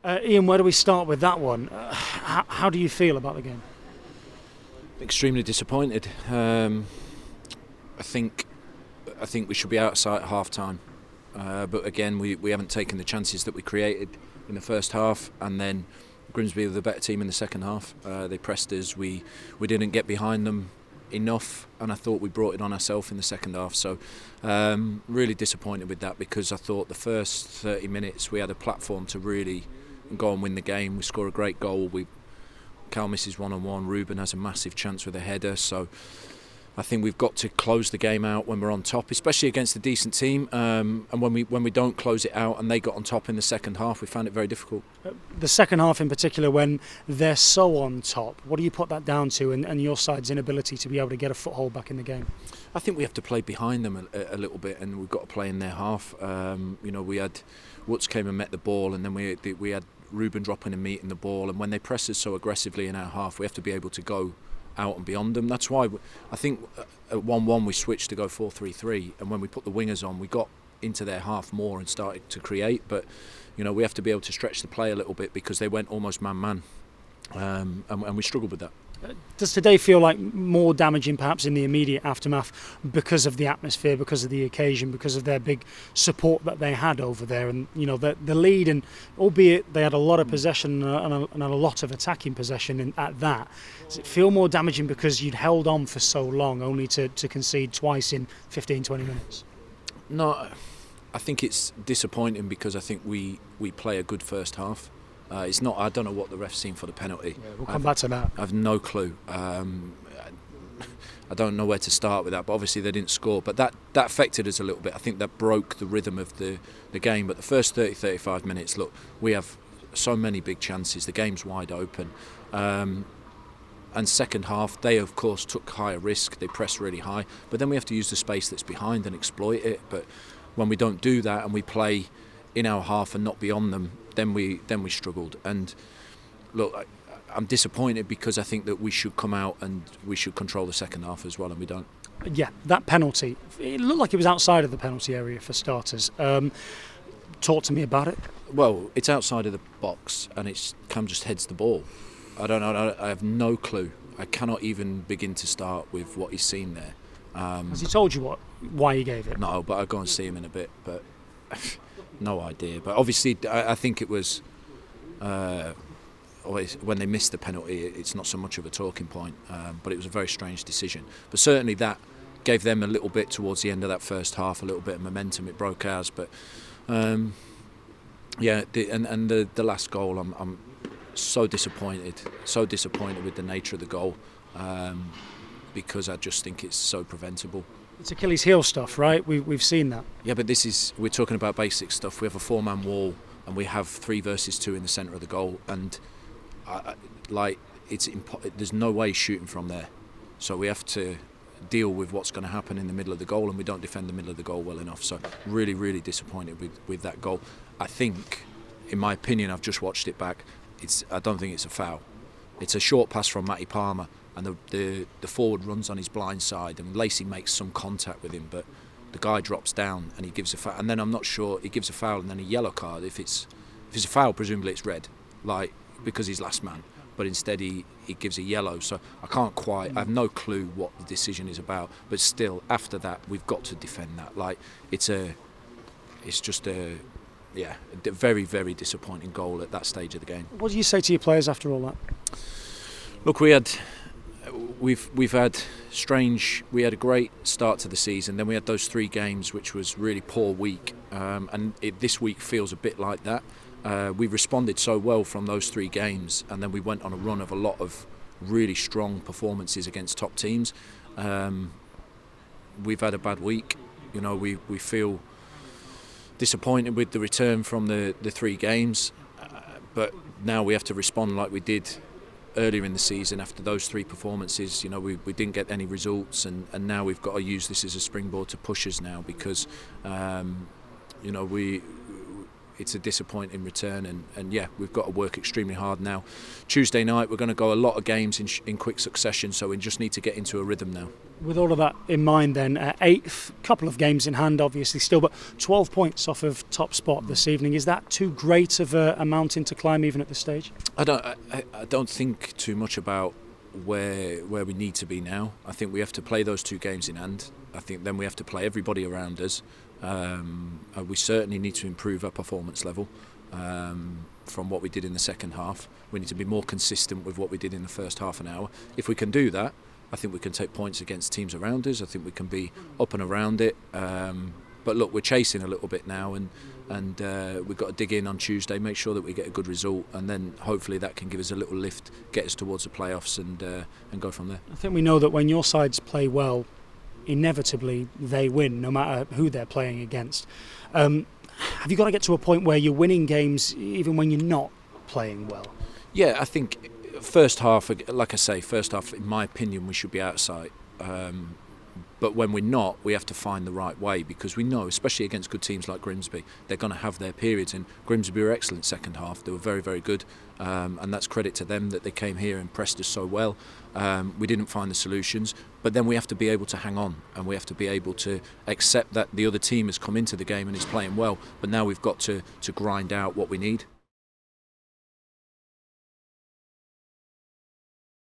Ian, where do we start with that one? How do you feel about the game? Extremely disappointed. I think we should be outside at half time, but again we haven't taken the chances that we created in the first half, and then Grimsby were the better team in the second half. They pressed us. We didn't get behind them enough, and I thought we brought it on ourselves in the second half. So really disappointed with that, because I thought the first 30 minutes we had a platform to really go and win the game. We score a great goal. Cal misses 1-on-1. Ruben has a massive chance with a header. So I think we've got to close the game out when we're on top, especially against a decent team. And when we don't close it out and they got on top in the second half, we found it very difficult. The second half in particular, when they're so on top, what do you put that down to, and your side's inability to be able to get a foothold back in the game? I think we have to play behind them a little bit, and we've got to play in their half. We had Woods came and met the ball, and then we had Ruben dropping and meeting the ball, and when they press us so aggressively in our half, we have to be able to go out and beyond them. That's why I think at 1-1 we switched to go 4-3-3, and when we put the wingers on, we got into their half more and started to create. But we have to be able to stretch the play a little bit, because they went almost man-man, and we struggled with that. Does today feel like more damaging perhaps in the immediate aftermath because of the atmosphere, because of the occasion, because of their big support that they had over there, and the lead, and albeit they had a lot of possession and a lot of attacking possession at that, does it feel more damaging because you'd held on for so long only to concede twice in 15-20 minutes? No, I think it's disappointing because I think we play a good first half. It's not. I don't know what the ref's seen for the penalty. Yeah, we'll come back to that. I've no clue. I don't know where to start with that. But obviously they didn't score. But that affected us a little bit. I think that broke the rhythm of the game. But the first 30-35 minutes, look, we have so many big chances. The game's wide open. And second half, they of course took higher risk. They pressed really high. But then we have to use the space that's behind and exploit it. But when we don't do that and we play in our half and not beyond them, then we struggled. And look, I'm disappointed because I think that we should come out and we should control the second half as well, and we don't. Yeah, that penalty, it looked like it was outside of the penalty area for starters. Talk to me about it. Well, it's outside of the box, and Cam just heads the ball. I don't know. I have no clue. I cannot even begin to start with what he's seen there. Has he told you why he gave it? No, but I'll go and see him in a bit. But no idea. But obviously, I think it was when they missed the penalty, it's not so much of a talking point. But it was a very strange decision. But certainly that gave them a little bit towards the end of that first half, a little bit of momentum. It broke ours. But the last goal, I'm so disappointed with the nature of the goal, because I just think it's so preventable. It's Achilles heel stuff, right? We've seen that. Yeah, but we're talking about basic stuff. We have a 4-man wall, and we have 3 versus 2 in the centre of the goal, and there's no way shooting from there. So we have to deal with what's going to happen in the middle of the goal, and we don't defend the middle of the goal well enough. So really, really disappointed with that goal. I think, in my opinion, I've just watched it back. I don't think it's a foul. It's a short pass from Matty Palmer, and the forward runs on his blind side, and Lacey makes some contact with him, but the guy drops down and he gives a foul. And then I'm not sure, he gives a foul and then a yellow card. If it's a foul, presumably it's red, because he's last man. But instead he gives a yellow. So I have no clue what the decision is about. But still, after that, we've got to defend that. It's just a very, very disappointing goal at that stage of the game. What do you say to your players after all that? Look, we've had we had a great start to the season, then we had those 3 games which was really poor week, and this week feels a bit like that. We responded so well from those 3 games, and then we went on a run of a lot of really strong performances against top teams. We've had a bad week. We feel disappointed with the return from the 3 games, but now we have to respond like we did earlier in the season after those 3 performances. We didn't get any results, and now we've got to use this as a springboard to push us now, because it's a disappointing return, and yeah, we've got to work extremely hard now. Tuesday night we're going to go a lot of games in quick succession, so we just need to get into a rhythm now. With all of that in mind then, 8th, couple of games in hand obviously still, but 12 points off of top spot this evening. Is that too great of a mountain to climb even at this stage? I don't think too much about where we need to be now. I think we have to play those 2 games in hand. I think then we have to play everybody around us. We certainly need to improve our performance level from what we did in the second half. We need to be more consistent with what we did in the first half an hour. If we can do that, I think we can take points against teams around us. I think we can be up and around it. But look, we're chasing a little bit now, and we've got to dig in on Tuesday, make sure that we get a good result, and then hopefully that can give us a little lift, get us towards the playoffs, and go from there. I think we know that when your sides play well, inevitably they win, no matter who they're playing against. Have you got to get to a point where you're winning games even when you're not playing well? Yeah, I think first half, like I say, first half, in my opinion, we should be outside. But when we're not, we have to find the right way, because we know, especially against good teams like Grimsby, they're going to have their periods. And Grimsby were excellent second half. They were very, very good. And that's credit to them that they came here and pressed us so well. We didn't find the solutions. But then we have to be able to hang on, and we have to be able to accept that the other team has come into the game and is playing well. But now we've got to grind out what we need.